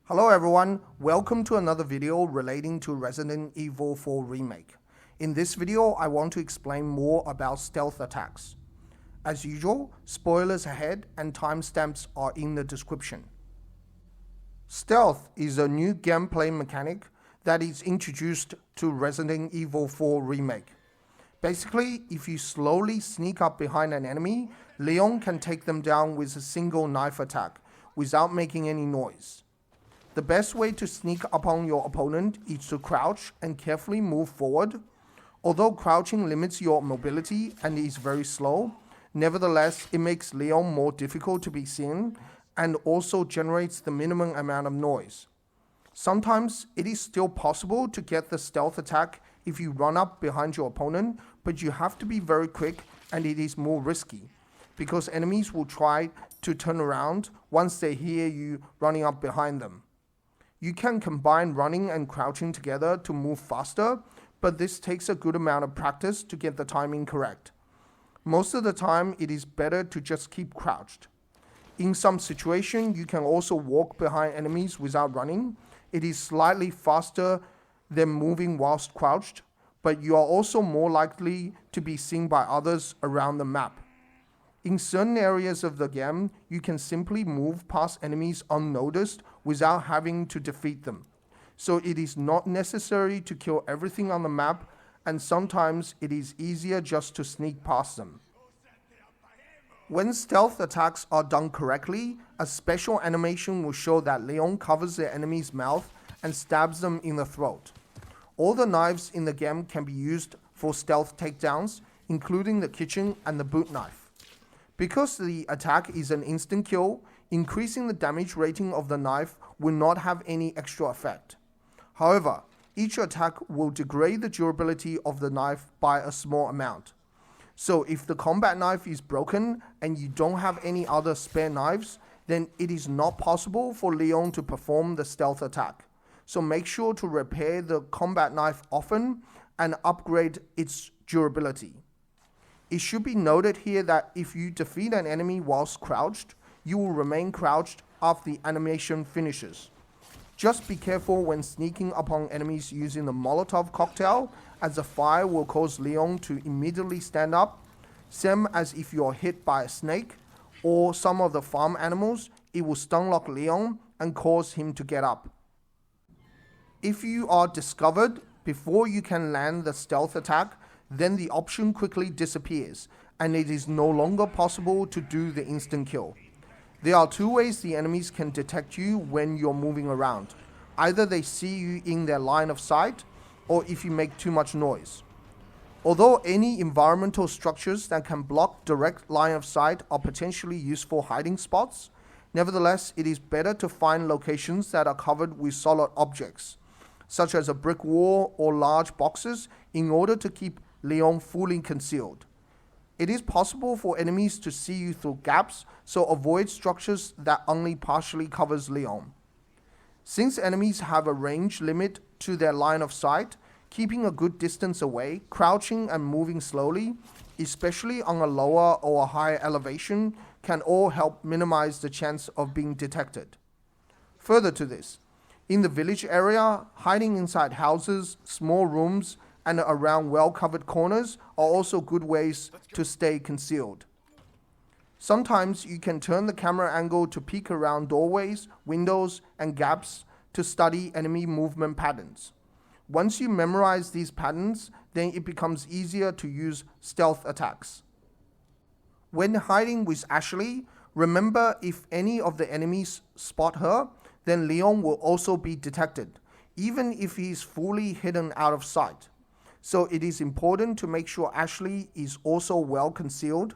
Hello everyone, welcome to another video relating to Resident Evil 4 Remake. In this video, I want to explain more about stealth attacks. As usual, spoilers ahead and timestamps are in the description. Stealth is a new gameplay mechanic that is introduced to Resident Evil 4 Remake. Basically, if you slowly sneak up behind an enemy, Leon can take them down with a single knife attack without making any noise. The best way to sneak upon your opponent is to crouch and carefully move forward. Although crouching limits your mobility and is very slow, nevertheless it makes Leon more difficult to be seen and also generates the minimum amount of noise. Sometimes it is still possible to get the stealth attack if you run up behind your opponent, but you have to be very quick and it is more risky, because enemies will try to turn around once they hear you running up behind them. You can combine running and crouching together to move faster, but this takes a good amount of practice to get the timing correct. Most of the time, it is better to just keep crouched. In some situations, you can also walk behind enemies without running. It is slightly faster than moving whilst crouched, but you are also more likely to be seen by others around the map. In certain areas of the game, you can simply move past enemies unnoticed without having to defeat them. So it is not necessary to kill everything on the map, and sometimes it is easier just to sneak past them. When stealth attacks are done correctly, a special animation will show that Leon covers the enemy's mouth and stabs them in the throat. All the knives in the game can be used for stealth takedowns, including the kitchen and the boot knife. Because the attack is an instant kill, increasing the damage rating of the knife will not have any extra effect. However, each attack will degrade the durability of the knife by a small amount. So if the combat knife is broken and you don't have any other spare knives, then it is not possible for Leon to perform the stealth attack. So make sure to repair the combat knife often and upgrade its durability. It should be noted here that if you defeat an enemy whilst crouched, you will remain crouched after the animation finishes. Just be careful when sneaking upon enemies using the Molotov cocktail, as the fire will cause Leon to immediately stand up. Same as if you are hit by a snake or some of the farm animals, it will stunlock Leon and cause him to get up. If you are discovered before you can land the stealth attack, then the option quickly disappears and it is no longer possible to do the instant kill. There are two ways the enemies can detect you when you're moving around. Either they see you in their line of sight, or if you make too much noise. Although any environmental structures that can block direct line of sight are potentially useful hiding spots, nevertheless, it is better to find locations that are covered with solid objects, such as a brick wall or large boxes, in order to keep Leon fully concealed. It is possible for enemies to see you through gaps, so avoid structures that only partially covers Leon. Since enemies have a range limit to their line of sight, keeping a good distance away, crouching and moving slowly, especially on a lower or a higher elevation, can all help minimize the chance of being detected. Further to this, in the village area, hiding inside houses, small rooms, and around well-covered corners are also good ways to stay concealed. Sometimes you can turn the camera angle to peek around doorways, windows, and gaps to study enemy movement patterns. Once you memorize these patterns, then it becomes easier to use stealth attacks. When hiding with Ashley, remember if any of the enemies spot her, then Leon will also be detected, even if he is fully hidden out of sight. So it is important to make sure Ashley is also well concealed.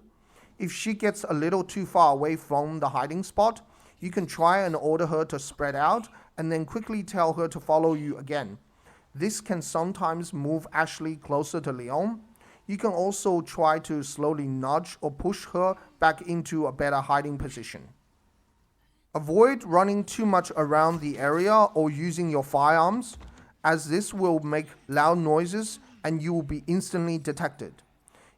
If she gets a little too far away from the hiding spot, you can try and order her to spread out and then quickly tell her to follow you again. This can sometimes move Ashley closer to Leon. You can also try to slowly nudge or push her back into a better hiding position. Avoid running too much around the area or using your firearms, as this will make loud noises and you will be instantly detected.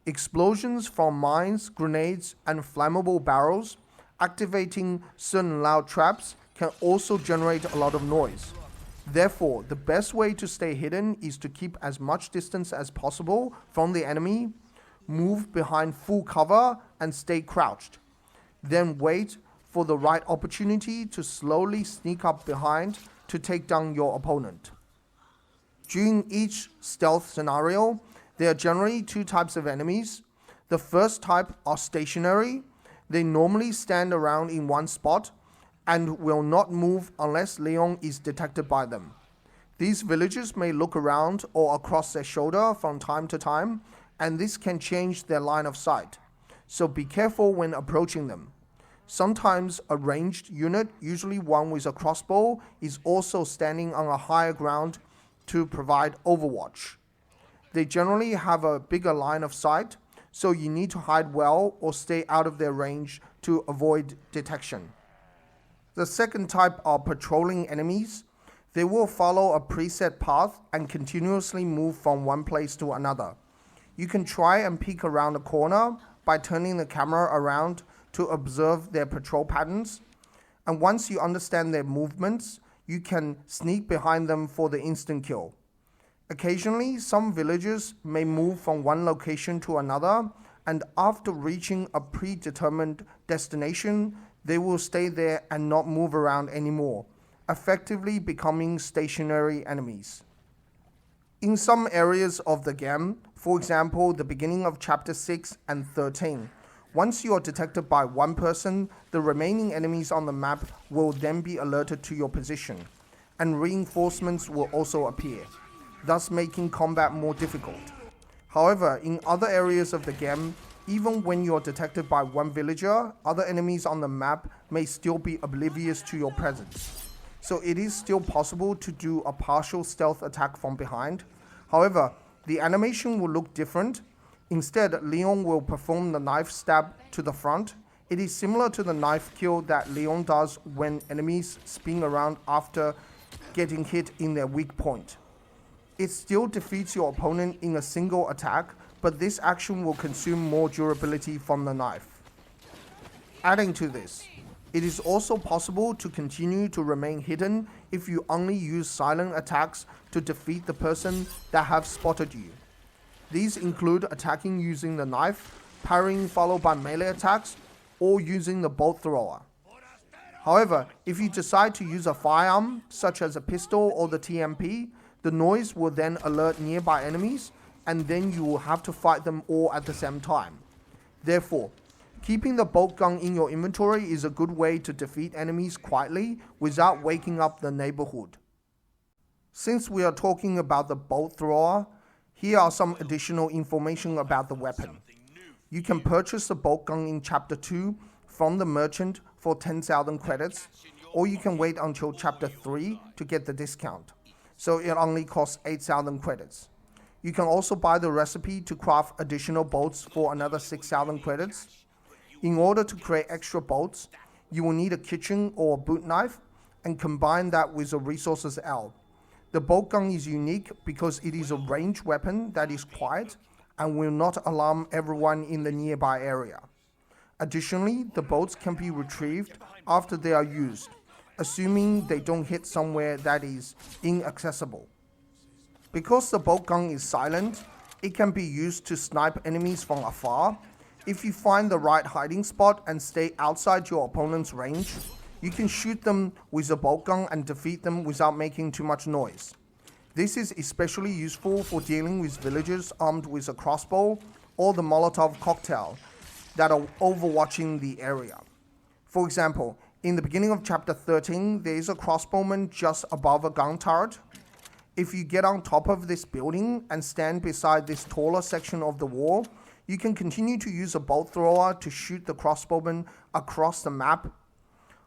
Explosions from mines, grenades, and flammable barrels activating certain loud traps can also generate a lot of noise. Therefore, the best way to stay hidden is to keep as much distance as possible from the enemy, move behind full cover, and stay crouched. Then wait for the right opportunity to slowly sneak up behind to take down your opponent. During each stealth scenario, there are generally two types of enemies. The first type are stationary. They normally stand around in one spot and will not move unless Leon is detected by them. These villagers may look around or across their shoulder from time to time, and this can change their line of sight. So be careful when approaching them. Sometimes a ranged unit, usually one with a crossbow, is also standing on a higher ground to provide overwatch. They generally have a bigger line of sight, so you need to hide well or stay out of their range to avoid detection. The second type are patrolling enemies. They will follow a preset path and continuously move from one place to another. You can try and peek around a corner by turning the camera around to observe their patrol patterns. And once you understand their movements, you can sneak behind them for the instant kill. Occasionally, some villagers may move from one location to another, and after reaching a predetermined destination, they will stay there and not move around anymore, effectively becoming stationary enemies. In some areas of the game, for example, the beginning of chapter 6 and 13, once you are detected by one person, the remaining enemies on the map will then be alerted to your position, and reinforcements will also appear, thus making combat more difficult. However, in other areas of the game, even when you are detected by one villager, other enemies on the map may still be oblivious to your presence. So it is still possible to do a partial stealth attack from behind. However, the animation will look different. Instead, Leon will perform the knife stab to the front. It is similar to the knife kill that Leon does when enemies spin around after getting hit in their weak point. It still defeats your opponent in a single attack, but this action will consume more durability from the knife. Adding to this, it is also possible to continue to remain hidden if you only use silent attacks to defeat the person that have spotted you. These include attacking using the knife, parrying followed by melee attacks, or using the bolt thrower. However, if you decide to use a firearm, such as a pistol or the TMP, the noise will then alert nearby enemies, and then you will have to fight them all at the same time. Therefore, keeping the bolt gun in your inventory is a good way to defeat enemies quietly without waking up the neighborhood. Since we are talking about the bolt thrower, here are some additional information about the weapon. You can purchase the bolt gun in Chapter 2 from the merchant for 10,000 credits, or you can wait until Chapter 3 to get the discount, so it only costs 8,000 credits. You can also buy the recipe to craft additional bolts for another 6,000 credits. In order to create extra bolts, you will need a kitchen or a boot knife and combine that with the resources L. The bolt gun is unique because it is a ranged weapon that is quiet and will not alarm everyone in the nearby area. Additionally, the bolts can be retrieved after they are used, assuming they don't hit somewhere that is inaccessible. Because the bolt gun is silent, it can be used to snipe enemies from afar. If you find the right hiding spot and stay outside your opponent's range, you can shoot them with a bolt gun and defeat them without making too much noise. This is especially useful for dealing with villagers armed with a crossbow or the Molotov cocktail that are overwatching the area. For example, in the beginning of chapter 13, there is a crossbowman just above a gun turret. If you get on top of this building and stand beside this taller section of the wall, you can continue to use a bolt thrower to shoot the crossbowman across the map.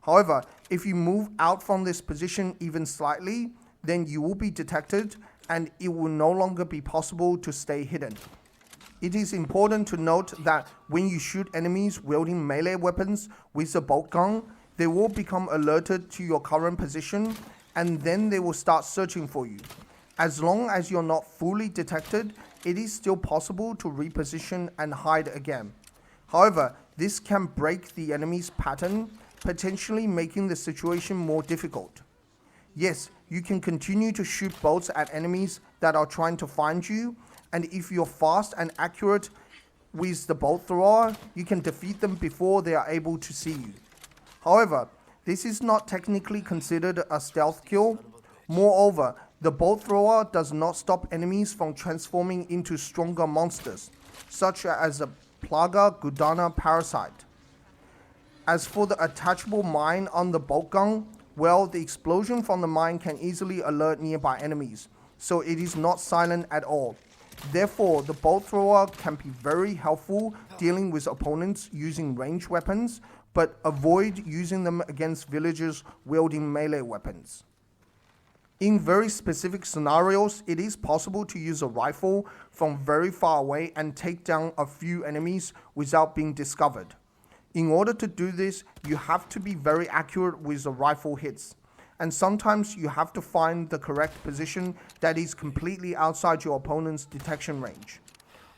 However, if you move out from this position even slightly, then you will be detected and it will no longer be possible to stay hidden. It is important to note that when you shoot enemies wielding melee weapons with a bolt gun, they will become alerted to your current position and then they will start searching for you. As long as you're not fully detected, it is still possible to reposition and hide again. However, this can break the enemy's pattern potentially making the situation more difficult. Yes, you can continue to shoot bolts at enemies that are trying to find you, and if you're fast and accurate with the bolt thrower, you can defeat them before they are able to see you. However, this is not technically considered a stealth kill. Moreover, the bolt thrower does not stop enemies from transforming into stronger monsters, such as a Plaga Gudana parasite. As for the attachable mine on the bolt gun, well, the explosion from the mine can easily alert nearby enemies, so it is not silent at all. Therefore, the bolt thrower can be very helpful dealing with opponents using ranged weapons, but avoid using them against villagers wielding melee weapons. In very specific scenarios, it is possible to use a rifle from very far away and take down a few enemies without being discovered. In order to do this, you have to be very accurate with the rifle hits, and sometimes you have to find the correct position that is completely outside your opponent's detection range.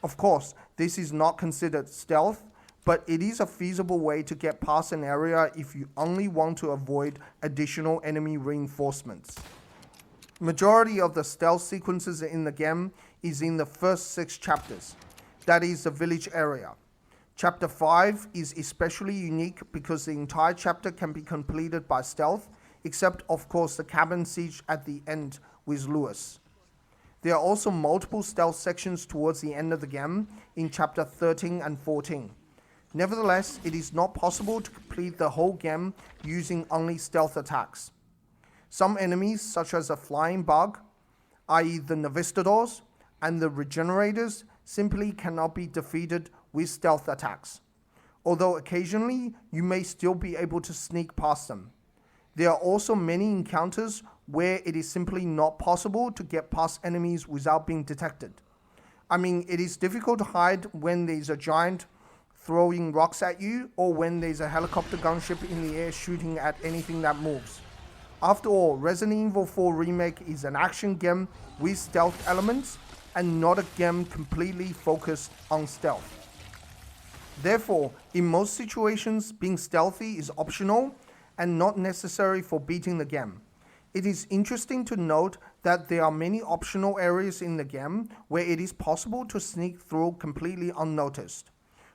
Of course, this is not considered stealth, but it is a feasible way to get past an area if you only want to avoid additional enemy reinforcements. Majority of the stealth sequences in the game is in the first 6 chapters, that is the village area. Chapter 5 is especially unique because the entire chapter can be completed by stealth, except of course the cabin siege at the end with Lewis. There are also multiple stealth sections towards the end of the game in chapter 13 and 14. Nevertheless, it is not possible to complete the whole game using only stealth attacks. Some enemies, such as a flying bug, i.e. the Novistadors, and the Regenerators, simply cannot be defeated with stealth attacks, although occasionally you may still be able to sneak past them. There are also many encounters where it is simply not possible to get past enemies without being detected. I mean, it is difficult to hide when there's a giant throwing rocks at you, or when there's a helicopter gunship in the air shooting at anything that moves. After all, Resident Evil 4 Remake is an action game with stealth elements, and not a game completely focused on stealth. Therefore, in most situations, being stealthy is optional and not necessary for beating the game. It is interesting to note that there are many optional areas in the game where it is possible to sneak through completely unnoticed.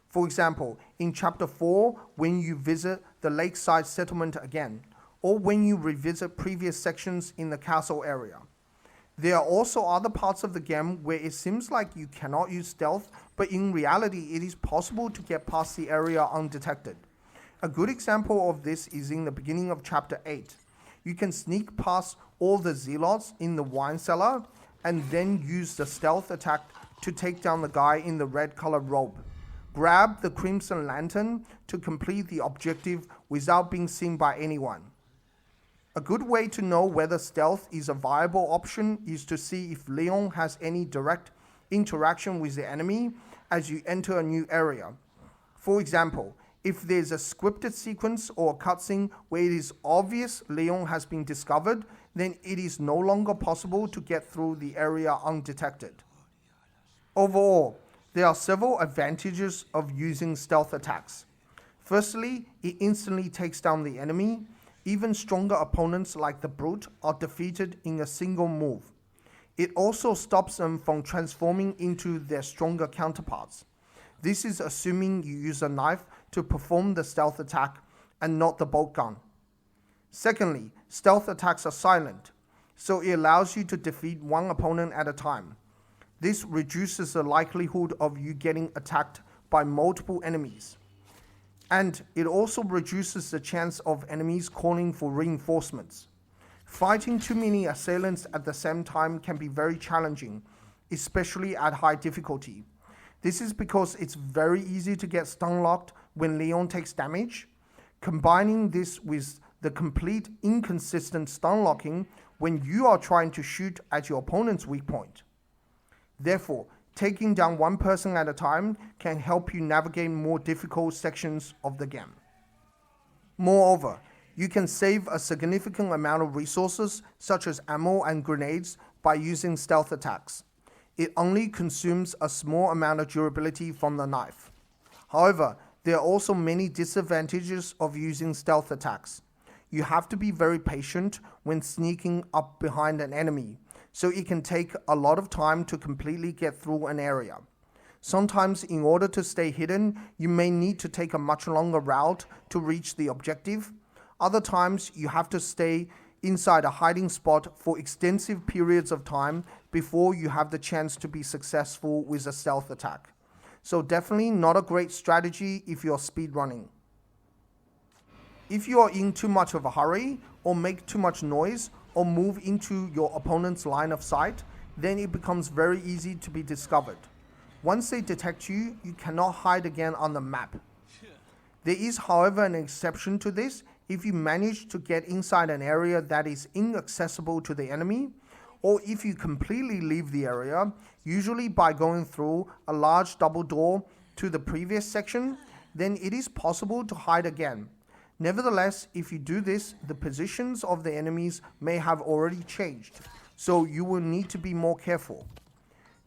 For example, in Chapter 4, when you visit the lakeside settlement again, or when you revisit previous sections in the castle area. There are also other parts of the game where it seems like you cannot use stealth, but in reality it is possible to get past the area undetected. A good example of this is in the beginning of Chapter 8. You can sneak past all the zealots in the wine cellar and then use the stealth attack to take down the guy in the red colored robe. Grab the crimson lantern to complete the objective without being seen by anyone. A good way to know whether stealth is a viable option is to see if Leon has any direct interaction with the enemy as you enter a new area. For example, if there's a scripted sequence or a cutscene where it is obvious Leon has been discovered, then it is no longer possible to get through the area undetected. Overall, there are several advantages of using stealth attacks. Firstly, it instantly takes down the enemy. Even stronger opponents like the Brute are defeated in a single move. It also stops them from transforming into their stronger counterparts. This is assuming you use a knife to perform the stealth attack and not the bolt gun. Secondly, stealth attacks are silent, so it allows you to defeat one opponent at a time. This reduces the likelihood of you getting attacked by multiple enemies. And it also reduces the chance of enemies calling for reinforcements. Fighting too many assailants at the same time can be very challenging, especially at high difficulty. This is because it's very easy to get stun locked when Leon takes damage. Combining this with the complete inconsistent stun locking when you are trying to shoot at your opponent's weak point. Therefore, taking down one person at a time can help you navigate more difficult sections of the game. Moreover, you can save a significant amount of resources, such as ammo and grenades, by using stealth attacks. It only consumes a small amount of durability from the knife. However, There are also many disadvantages of using stealth attacks. You have to be very patient when sneaking up behind an enemy, so it can take a lot of time to completely get through an area. Sometimes, in order to stay hidden, you may need to take a much longer route to reach the objective. Other times, you have to stay inside a hiding spot for extensive periods of time before you have the chance to be successful with a stealth attack. So definitely not a great strategy if you're speedrunning. If you are in too much of a hurry, or make too much noise, or move into your opponent's line of sight, then it becomes very easy to be discovered. Once they detect you, you cannot hide again on the map. There is, however, an exception to this. If you manage to get inside an area that is inaccessible to the enemy, or if you completely leave the area, usually by going through a large double door to the previous section, then it is possible to hide again. Nevertheless, if you do this, the positions of the enemies may have already changed, so you will need to be more careful.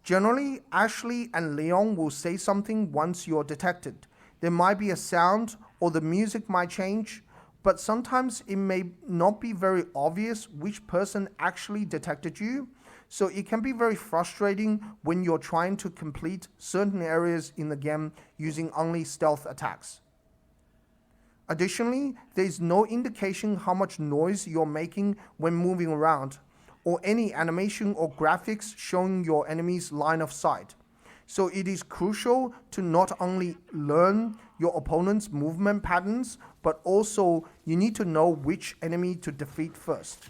Generally, Ashley and Leon will say something once you're detected. There might be a sound, or the music might change, but sometimes it may not be very obvious which person actually detected you, so it can be very frustrating when you're trying to complete certain areas in the game using only stealth attacks. Additionally, there is no indication how much noise you're making when moving around, or any animation or graphics showing your enemy's line of sight. So it is crucial to not only learn your opponent's movement patterns, but also you need to know which enemy to defeat first.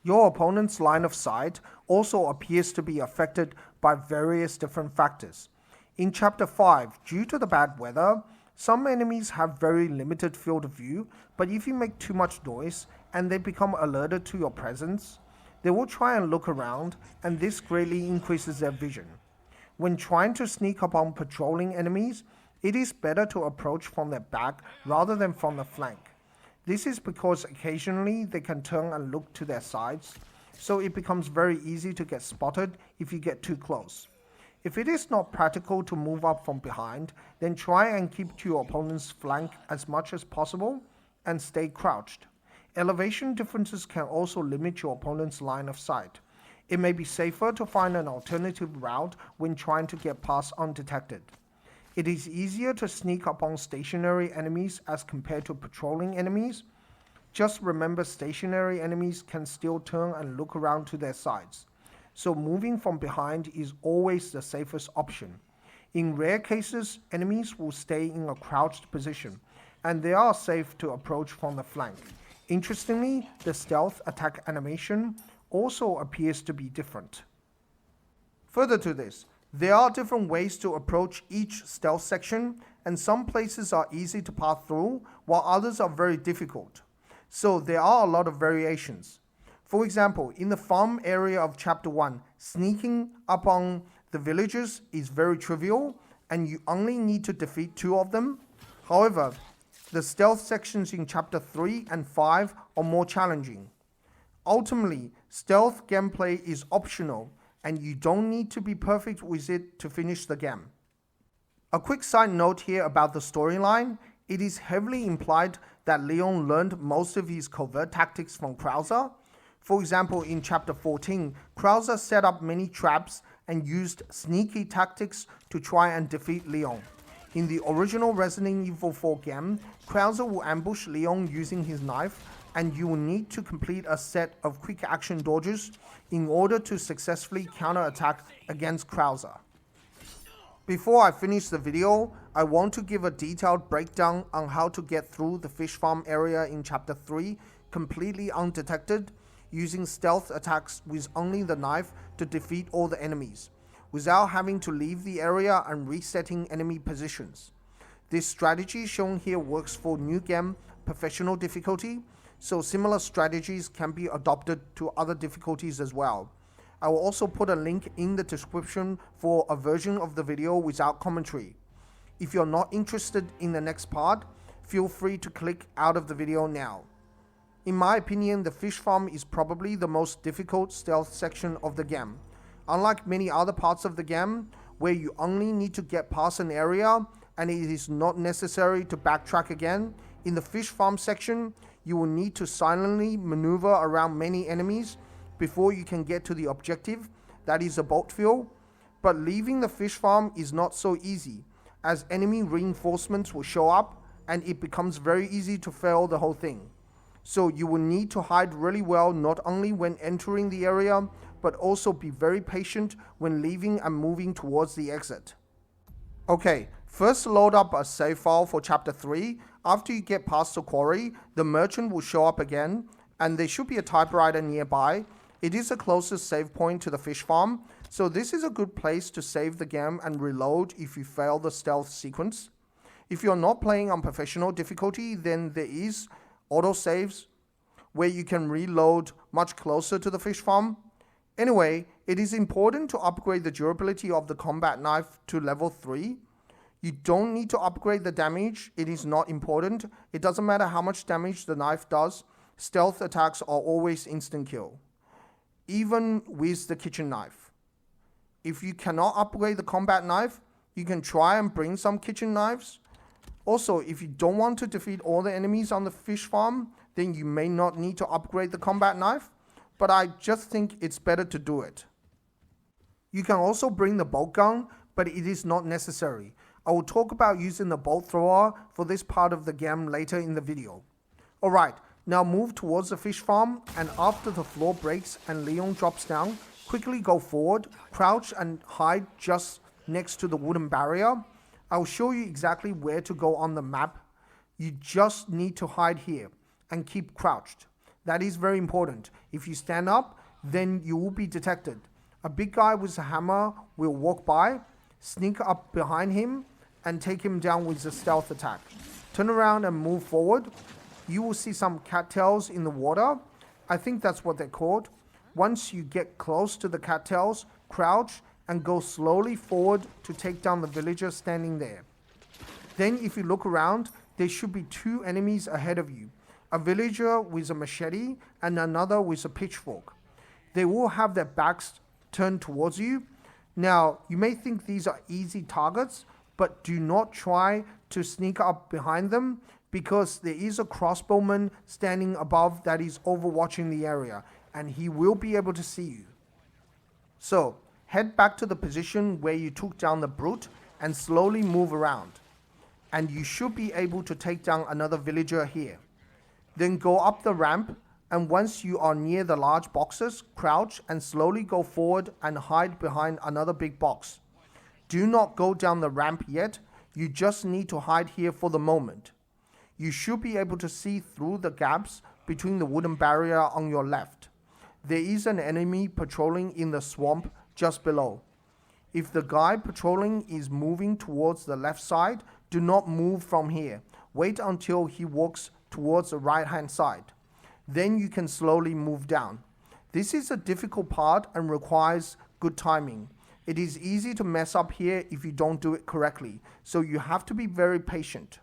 Your opponent's line of sight also appears to be affected by various different factors. In Chapter 5, due to the bad weather, some enemies have very limited field of view, but if you make too much noise and they become alerted to your presence, they will try and look around, and this greatly increases their vision. When trying to sneak upon patrolling enemies, it is better to approach from their back rather than from the flank. This is because occasionally they can turn and look to their sides, so it becomes very easy to get spotted if you get too close. If it is not practical to move up from behind, then try and keep to your opponent's flank as much as possible and stay crouched. Elevation differences can also limit your opponent's line of sight. It may be safer to find an alternative route when trying to get past undetected. It is easier to sneak upon stationary enemies as compared to patrolling enemies. Just remember, stationary enemies can still turn and look around to their sides, so moving from behind is always the safest option. In rare cases, enemies will stay in a crouched position, and they are safe to approach from the flank. Interestingly, the stealth attack animation also appears to be different. Further to this, there are different ways to approach each stealth section, and some places are easy to pass through, while others are very difficult. So there are a lot of variations. For example, in the farm area of Chapter 1, sneaking up on the villagers is very trivial, and you only need to defeat 2 of them. However, the stealth sections in Chapter 3 and 5 are more challenging. Ultimately, stealth gameplay is optional, and you don't need to be perfect with it to finish the game. A quick side note here about the storyline. It is heavily implied that Leon learned most of his covert tactics from Krauser. For example, in Chapter 14, Krauser set up many traps and used sneaky tactics to try and defeat Leon. In the original Resident Evil 4 game, Krauser will ambush Leon using his knife, and you will need to complete a set of quick action dodges in order to successfully counterattack against Krauser. Before I finish the video, I want to give a detailed breakdown on how to get through the fish farm area in Chapter 3 completely undetected, using stealth attacks with only the knife to defeat all the enemies, without having to leave the area and resetting enemy positions. This strategy shown here works for new game professional difficulty, so similar strategies can be adopted to other difficulties as well. I will also put a link in the description for a version of the video without commentary. If you're not interested in the next part, feel free to click out of the video now. In my opinion, the fish farm is probably the most difficult stealth section of the game. Unlike many other parts of the game, where you only need to get past an area, and it is not necessary to backtrack again. In the fish farm section, you will need to silently maneuver around many enemies before you can get to the objective, that is a boat field. But leaving the fish farm is not so easy, as enemy reinforcements will show up and it becomes very easy to fail the whole thing. So you will need to hide really well, not only when entering the area, but also be very patient when leaving and moving towards the exit. Okay, first load up a save file for chapter 3. After you get past the quarry, the merchant will show up again, and there should be a typewriter nearby. It is the closest save point to the fish farm, so this is a good place to save the game and reload if you fail the stealth sequence. If you're not playing on professional difficulty, then there is autosaves where you can reload much closer to the fish farm. Anyway, it is important to upgrade the durability of the combat knife to level 3. You don't need to upgrade the damage, it is not important. It doesn't matter how much damage the knife does, stealth attacks are always instant kill, even with the kitchen knife. If you cannot upgrade the combat knife, you can try and bring some kitchen knives. Also, if you don't want to defeat all the enemies on the fish farm, then you may not need to upgrade the combat knife, but I just think it's better to do it. You can also bring the bolt gun, but it is not necessary. I will talk about using the bolt thrower for this part of the game later in the video. Alright, now move towards the fish farm, and after the floor breaks and Leon drops down, quickly go forward, crouch and hide just next to the wooden barrier. I'll show you exactly where to go on the map. You just need to hide here and keep crouched. That is very important. If you stand up, then you will be detected. A big guy with a hammer will walk by, sneak up behind him, and take him down with a stealth attack. Turn around and move forward. You will see some cattails in the water. I think that's what they're called. Once you get close to the cattails, crouch and go slowly forward to take down the villager standing there. Then if you look around, there should be 2 enemies ahead of you. A villager with a machete and another with a pitchfork. They will have their backs turned towards you. Now, you may think these are easy targets, but do not try to sneak up behind them, because there is a crossbowman standing above that is overwatching the area, and he will be able to see you. So, head back to the position where you took down the brute and slowly move around. And you should be able to take down another villager here. Then go up the ramp, and once you are near the large boxes, crouch and slowly go forward and hide behind another big box. Do not go down the ramp yet, you just need to hide here for the moment. You should be able to see through the gaps between the wooden barrier on your left. There is an enemy patrolling in the swamp just below. If the guy patrolling is moving towards the left side, do not move from here. Wait until he walks towards the right hand side. Then you can slowly move down. This is a difficult part and requires good timing. It is easy to mess up here if you don't do it correctly, so you have to be very patient.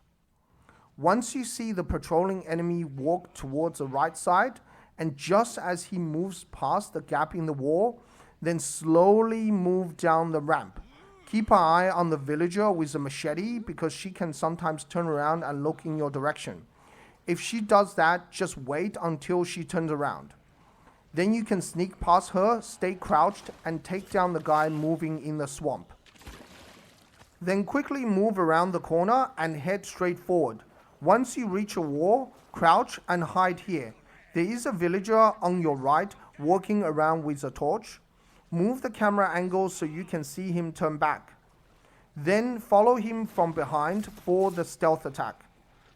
Once you see the patrolling enemy walk towards the right side, and just as he moves past the gap in the wall, then slowly move down the ramp. Keep an eye on the villager with the machete, because she can sometimes turn around and look in your direction. If she does that, just wait until she turns around. Then you can sneak past her, stay crouched, and take down the guy moving in the swamp. Then quickly move around the corner and head straight forward. Once you reach a wall, crouch and hide here. There is a villager on your right walking around with a torch. Move the camera angle so you can see him turn back. Then follow him from behind for the stealth attack.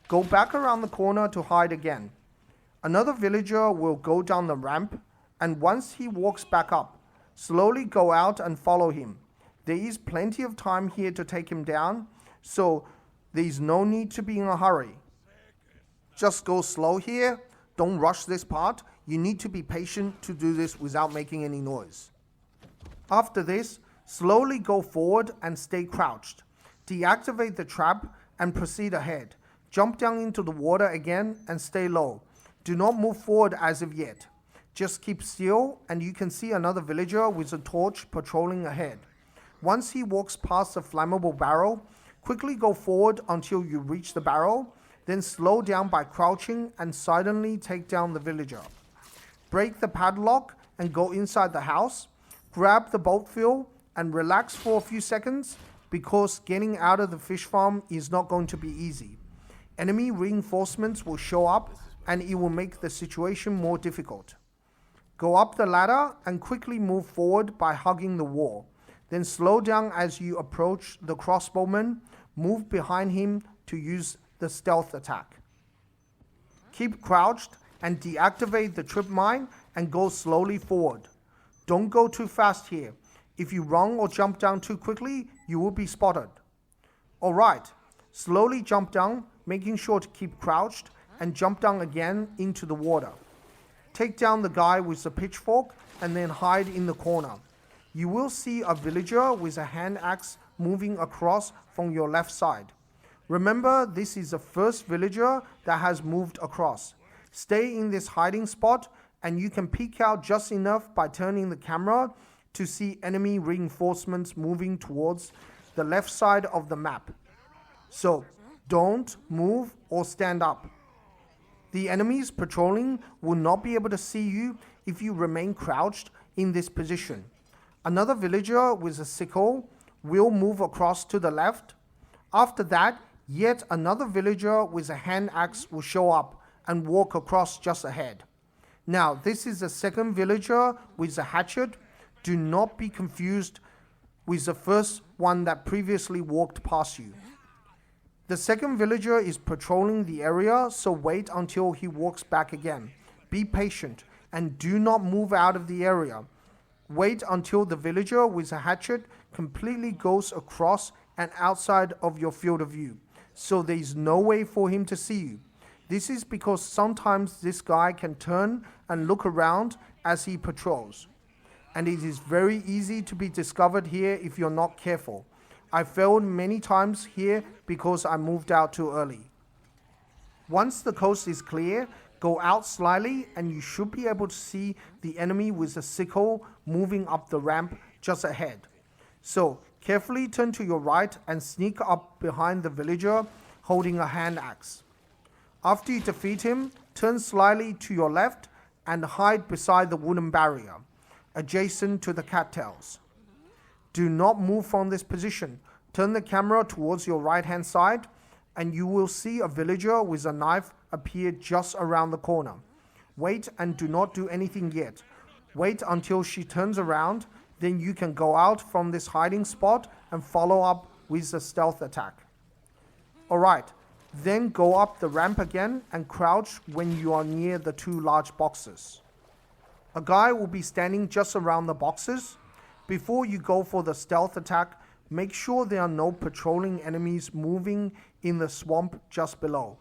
Go back around the corner to hide again. Another villager will go down the ramp, and once he walks back up, slowly go out and follow him. There is plenty of time here to take him down, so there is no need to be in a hurry. Just go slow here. Don't rush this part. You need to be patient to do this without making any noise. After this, slowly go forward and stay crouched. Deactivate the trap and proceed ahead. Jump down into the water again and stay low. Do not move forward as of yet. Just keep still, and you can see another villager with a torch patrolling ahead. Once he walks past the flammable barrel, Quickly go forward until you reach the barrel, then slow down by crouching and silently take down the villager. Break the padlock and go inside the house. Grab the bolt fill and relax for a few seconds because getting out of the fish farm is not going to be easy. Enemy reinforcements will show up and it will make the situation more difficult. Go up the ladder and quickly move forward by hugging the wall. Then slow down as you approach the crossbowman. Move behind him to use the stealth attack. Keep crouched and deactivate the trip mine and go slowly forward. Don't go too fast here. If you run or jump down too quickly, you will be spotted. Alright, slowly jump down, making sure to keep crouched and jump down again into the water. Take down the guy with the pitchfork and then hide in the corner. You will see a villager with a hand axe moving across from your left side. Remember, this is the first villager that has moved across. Stay in this hiding spot and you can peek out just enough by turning the camera to see enemy reinforcements moving towards the left side of the map. So, don't move or stand up. The enemies patrolling will not be able to see you if you remain crouched in this position. Another villager with a sickle will move across to the left. After that, yet another villager with a hand axe will show up and walk across just ahead. Now, this is the second villager with a hatchet. Do not be confused with the first one that previously walked past you. The second villager is patrolling the area, so wait until he walks back again. Be patient and do not move out of the area. Wait until the villager with a hatchet completely goes across and outside of your field of view, so there is no way for him to see you. This is because sometimes this guy can turn and look around as he patrols. And it is very easy to be discovered here if you're not careful. I failed many times here because I moved out too early. Once the coast is clear, go out slightly and you should be able to see the enemy with a sickle moving up the ramp just ahead. So, carefully turn to your right and sneak up behind the villager holding a hand axe. After you defeat him, turn slightly to your left and hide beside the wooden barrier, adjacent to the cattails. Do not move from this position. Turn the camera towards your right-hand side and you will see a villager with a knife appear just around the corner. Wait and do not do anything yet. Wait until she turns around, then you can go out from this hiding spot and follow up with the stealth attack. Alright, then go up the ramp again and crouch when you are near the two large boxes. A guy will be standing just around the boxes. Before you go for the stealth attack, make sure there are no patrolling enemies moving in the swamp just below.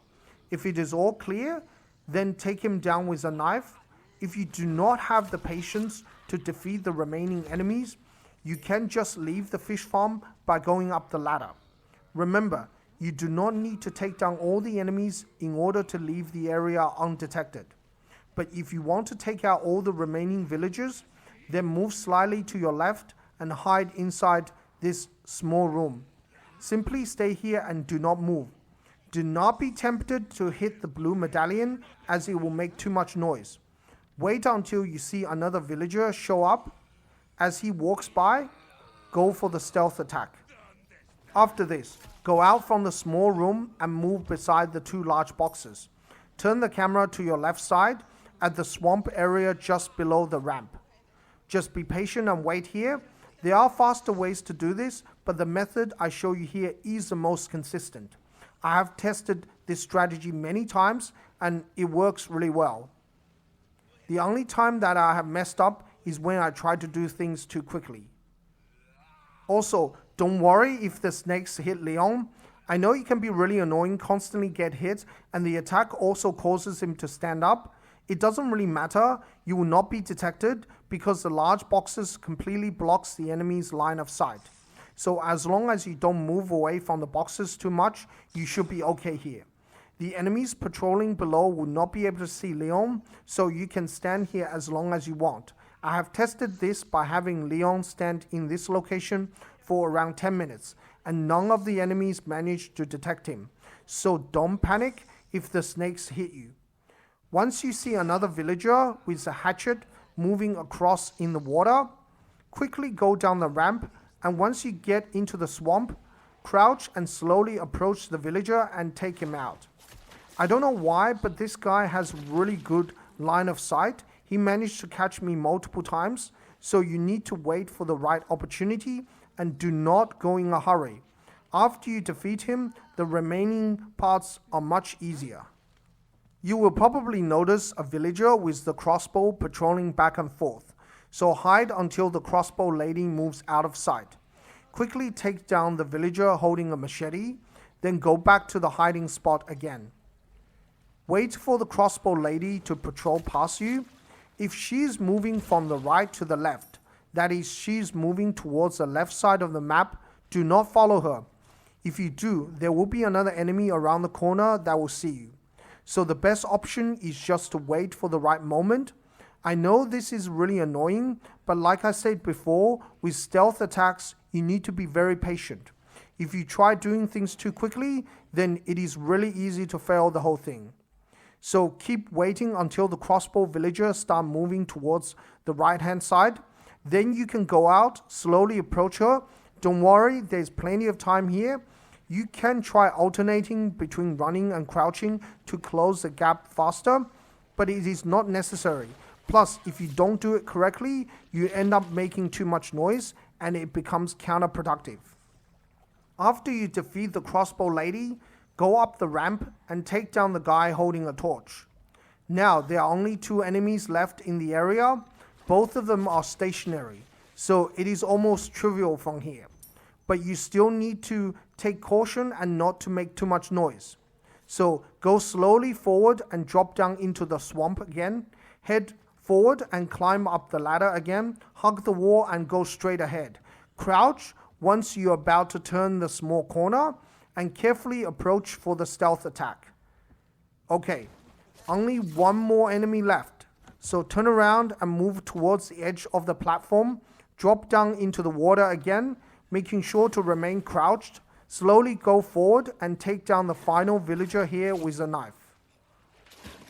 If it is all clear, then take him down with a knife. If you do not have the patience to defeat the remaining enemies, you can just leave the fish farm by going up the ladder. Remember, you do not need to take down all the enemies in order to leave the area undetected. But if you want to take out all the remaining villagers, then move slightly to your left and hide inside this small room. Simply stay here and do not move. Do not be tempted to hit the blue medallion as it will make too much noise. Wait until you see another villager show up. As he walks by, go for the stealth attack. After this, go out from the small room and move beside the two large boxes. Turn the camera to your left side at the swamp area just below the ramp. Just be patient and wait here. There are faster ways to do this, but the method I show you here is the most consistent. I have tested this strategy many times and it works really well. The only time that I have messed up is when I try to do things too quickly. Also, don't worry if the snakes hit Leon. I know it can be really annoying, constantly get hit, and the attack also causes him to stand up. It doesn't really matter, you will not be detected because the large boxes completely blocks the enemy's line of sight. So as long as you don't move away from the boxes too much, you should be okay here. The enemies patrolling below will not be able to see Leon, so you can stand here as long as you want. I have tested this by having Leon stand in this location for around 10 minutes, and none of the enemies managed to detect him. So don't panic if the snakes hit you. Once you see another villager with a hatchet moving across in the water, quickly go down the ramp, and once you get into the swamp, crouch and slowly approach the villager and take him out. I don't know why, but this guy has really good line of sight. He managed to catch me multiple times, so you need to wait for the right opportunity and do not go in a hurry. After you defeat him, the remaining parts are much easier. You will probably notice a villager with the crossbow patrolling back and forth, so hide until the crossbow lady moves out of sight. Quickly take down the villager holding a machete, then go back to the hiding spot again. Wait for the crossbow lady to patrol past you. If she is moving from the right to the left, that is, she is moving towards the left side of the map, do not follow her. If you do, there will be another enemy around the corner that will see you. So the best option is just to wait for the right moment. I know this is really annoying, but like I said before, with stealth attacks, you need to be very patient. If you try doing things too quickly, then it is really easy to fail the whole thing. So keep waiting until the crossbow villagers start moving towards the right-hand side. Then you can go out, slowly approach her. Don't worry, there's plenty of time here. You can try alternating between running and crouching to close the gap faster, but it is not necessary. Plus, if you don't do it correctly, you end up making too much noise and it becomes counterproductive. After you defeat the crossbow lady, go up the ramp and take down the guy holding a torch. Now, there are only 2 enemies left in the area. Both of them are stationary, so it is almost trivial from here. But you still need to take caution and not to make too much noise. So go slowly forward and drop down into the swamp again. Head forward and climb up the ladder again. Hug the wall and go straight ahead. Crouch once you're about to turn the small corner and carefully approach for the stealth attack. Okay, only 1 more enemy left. So turn around and move towards the edge of the platform. Drop down into the water again, making sure to remain crouched. Slowly go forward and take down the final villager here with a knife.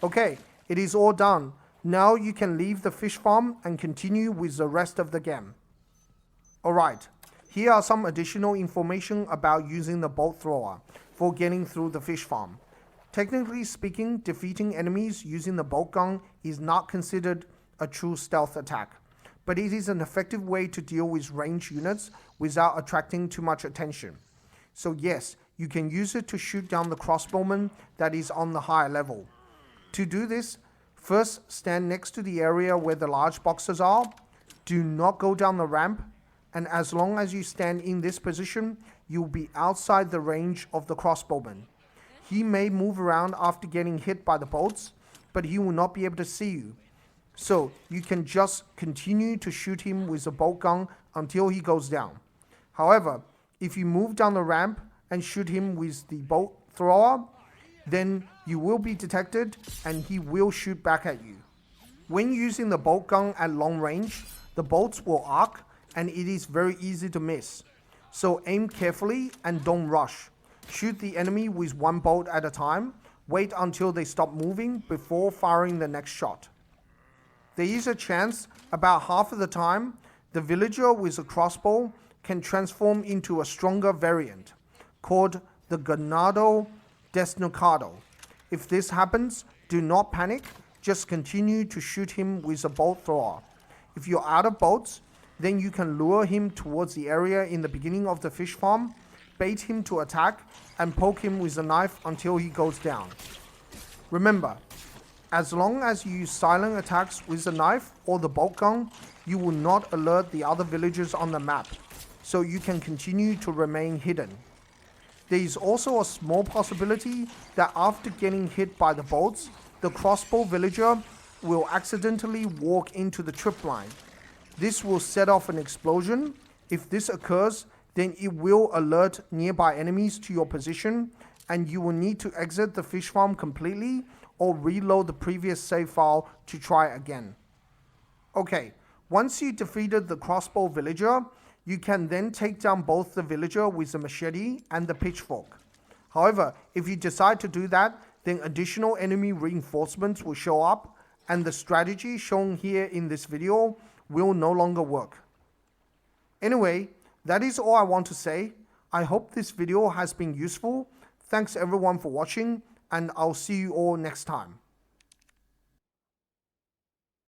Okay, it is all done. Now you can leave the fish farm and continue with the rest of the game. Alright, here are some additional information about using the bolt thrower for getting through the fish farm. Technically speaking, defeating enemies using the bolt gun is not considered a true stealth attack, but it is an effective way to deal with ranged units without attracting too much attention. So yes, you can use it to shoot down the crossbowman that is on the higher level. To do this, first stand next to the area where the large boxes are. Do not go down the ramp, and as long as you stand in this position, you'll be outside the range of the crossbowman. He may move around after getting hit by the bolts, but he will not be able to see you. So you can just continue to shoot him with a bolt gun until he goes down. However, if you move down the ramp and shoot him with the bolt thrower, then you will be detected and he will shoot back at you. When using the bolt gun at long range, the bolts will arc and it is very easy to miss. So aim carefully and don't rush. Shoot the enemy with 1 bolt at a time. Wait until they stop moving before firing the next shot. There is a chance, about half of the time, the villager with a crossbow can transform into a stronger variant, called the Ganado Desnucado. If this happens, do not panic, just continue to shoot him with a bolt thrower. If you're out of bolts, then you can lure him towards the area in the beginning of the fish farm, bait him to attack, and poke him with a knife until he goes down. Remember, as long as you use silent attacks with the knife or the bolt gun, you will not alert the other villagers on the map, so you can continue to remain hidden. There is also a small possibility that after getting hit by the bolts, the crossbow villager will accidentally walk into the tripline. This will set off an explosion. If this occurs, then it will alert nearby enemies to your position, and you will need to exit the fish farm completely or reload the previous save file to try again. Okay, once you defeated the crossbow villager, You can then take down both the villager with the machete and the pitchfork. However, if you decide to do that, then additional enemy reinforcements will show up, and the strategy shown here in this video will no longer work. Anyway, that is all I want to say. I hope this video has been useful. Thanks everyone for watching, and I'll see you all next time.